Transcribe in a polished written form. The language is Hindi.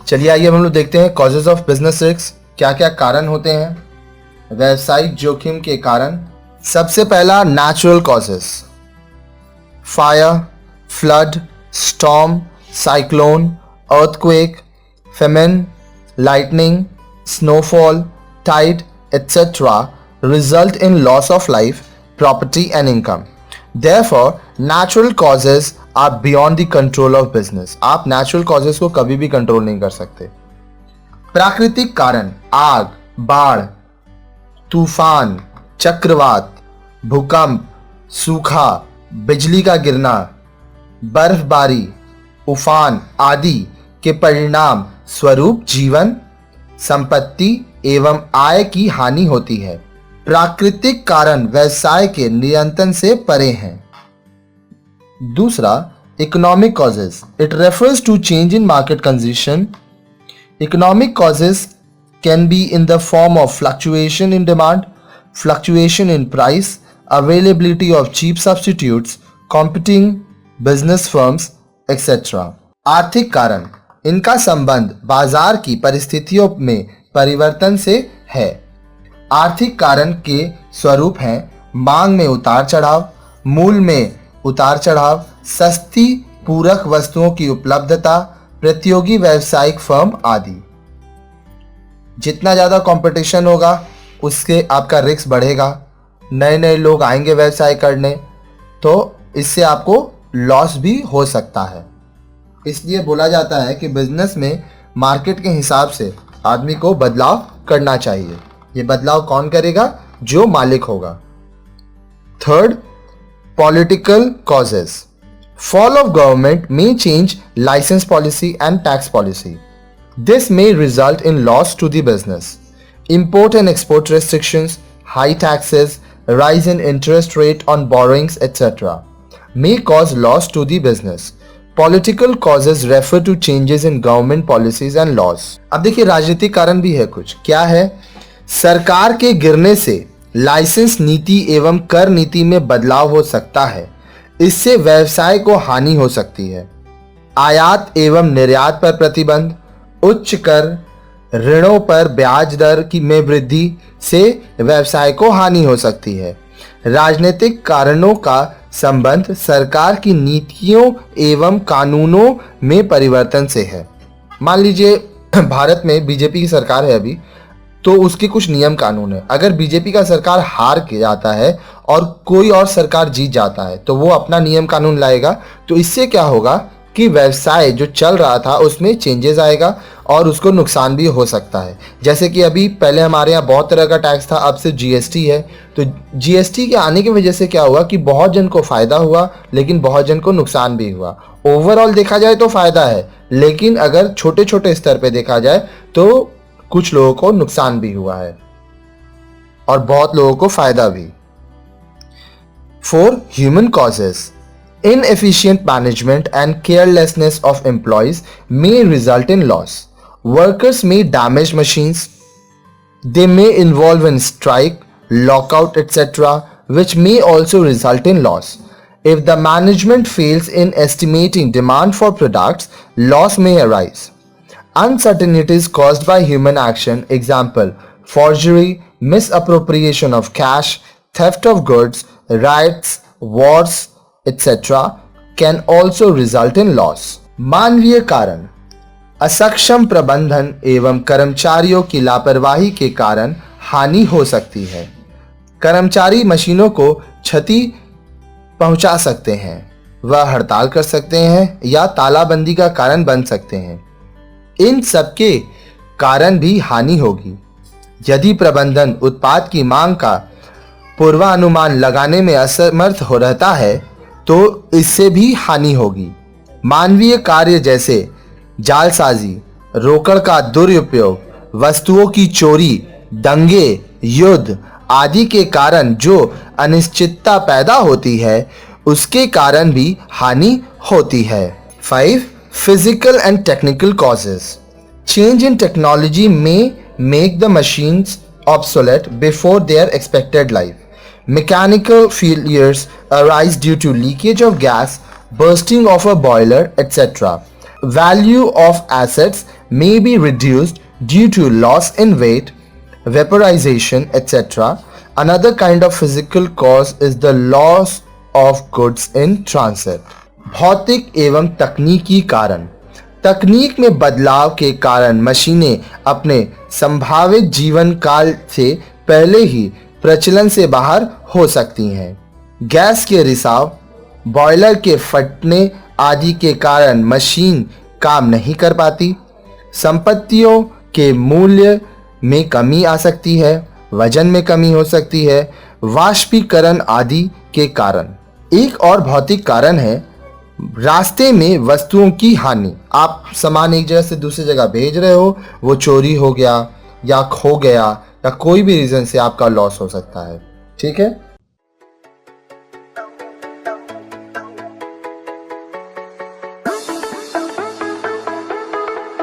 चलिए आइए हम लोग देखते हैं कॉजेज ऑफ बिजनेस रिस्क, क्या क्या कारण होते हैं व्यावसायिक जोखिम के कारण। सबसे पहला natural causes, fire, flood, storm, cyclone, earthquake, famine, lightning, snowfall, tide, etc. result in loss of life, property and income. Therefore, natural causes are beyond the control of business. आप natural causes को कभी भी कंट्रोल नहीं कर सकते। प्राकृतिक कारण, आग, बाढ़, तूफान, चक्रवात, भूकंप, सूखा, बिजली का गिरना, बर्फबारी, उफान आदि के परिणाम स्वरूप जीवन, संपत्ति एवं आय की हानि होती है। प्राकृतिक कारण व्यवसाय के नियंत्रण से परे हैं। दूसरा, economic causes, it refers to change in market condition. Economic causes can be in the form of fluctuation in demand, fluctuation in price, availability of cheap substitutes, competing business firms etcetera. आर्थिक कारण, इनका संबंध बाजार की परिस्थितियों में परिवर्तन से है। आर्थिक कारण के स्वरूप हैं मांग में उतार चढ़ाव, मूल्य में उतार चढ़ाव, सस्ती पूरक वस्तुओं की उपलब्धता, प्रतियोगी व्यावसायिक फर्म आदि। जितना ज़्यादा कंपटीशन होगा उसके आपका रिस्क बढ़ेगा, नए नए लोग आएंगे व्यवसाय करने, तो इससे आपको लॉस भी हो सकता है। इसलिए बोला जाता है कि बिजनेस में मार्केट के हिसाब से आदमी को बदलाव करना चाहिए। ये बदलाव कौन करेगा? जो मालिक होगा। Third, political causes, fall of government may change licence policy and tax policy. This may result in loss to the business. Import and export restrictions, high taxes, rise in interest rate on borrowings etc. may cause loss to the business. Political causes refer to changes in government policies and laws. अब देखिए राजनीतिक कारण भी है कुछ। क्या है? सरकार के गिरने से लाइसेंस नीति एवं कर नीति में बदलाव हो सकता है, इससे व्यवसाय को हानि हो सकती है। आयात एवं निर्यात पर प्रतिबंध, उच्च कर, ऋणों पर ब्याज दर की में वृद्धि से व्यवसाय को हानि हो सकती है। राजनीतिक कारणों का संबंध सरकार की नीतियों एवं कानूनों में परिवर्तन से है। मान लीजिए भारत में बीजेपी की सरकार है अभी, तो उसके कुछ नियम कानून है। अगर बीजेपी का सरकार हार के जाता है और कोई और सरकार जीत जाता है तो वो अपना नियम कानून लाएगा, तो इससे क्या होगा कि व्यवसाय जो चल रहा था उसमें चेंजेस आएगा और उसको नुकसान भी हो सकता है। जैसे कि अभी पहले हमारे यहाँ बहुत तरह का टैक्स था, अब से जीएसटी है। तो जीएसटी के आने की वजह से क्या हुआ कि बहुत जन को फायदा हुआ, लेकिन बहुत जन को नुकसान भी हुआ। ओवरऑल देखा जाए तो फायदा है, लेकिन अगर छोटे छोटे स्तर पे देखा जाए तो कुछ लोगों को नुकसान भी हुआ है और बहुत लोगों को फायदा भी। 4. Human causes, inefficient management and carelessness of employees may result in loss. Workers may damage machines. They may involve in strike, lockout, etc., which may also result in loss. If the management fails in estimating demand for products, loss may arise. Uncertainties caused by human action, example, forgery, misappropriation of cash, theft of goods, riots, wars, etc. can also result in loss. मानवीय कारण, असक्षम प्रबंधन एवं कर्मचारियों की लापरवाही के कारण हानि हो सकती है। कर्मचारी मशीनों को क्षति पहुंचा सकते हैं, वह हड़ताल कर सकते हैं या तालाबंदी का कारण बन सकते हैं। इन सबके कारण भी हानि होगी। यदि प्रबंधन उत्पाद की मांग का पूर्वानुमान लगाने में असमर्थ हो रहता है तो इससे भी हानि होगी। मानवीय कार्य जैसे जालसाजी, रोकड़ का दुरुपयोग, वस्तुओं की चोरी, दंगे, युद्ध आदि के कारण जो अनिश्चितता पैदा होती है उसके कारण भी हानि होती है। 5. Physical and technical causes, change in technology में make the machines obsolete before their expected life. Mechanical failures arise due to leakage of gas, bursting of a boiler, etc. Value of assets may be reduced due to loss in weight, vaporization, etc. Another kind of physical cause is the loss of goods in transit. भौतिक एवं तकनीकी कारण। तकनीक में बदलाव के कारण मशीनें अपने संभावित जीवन काल से पहले ही प्रचलन से बाहर हो सकती हैं। गैस के रिसाव, बॉयलर के फटने आदि के कारण मशीन काम नहीं कर पाती। संपत्तियों के मूल्य में कमी आ सकती है, वजन में कमी हो सकती है, वाष्पीकरण आदि के कारण। एक और भौतिक कारण है रास्ते में वस्तुओं की हानि। आप सामान एक जगह से दूसरी जगह भेज रहे हो, वो चोरी हो गया या खो गया या कोई भी रीजन से आपका लॉस हो सकता है। ठीक है।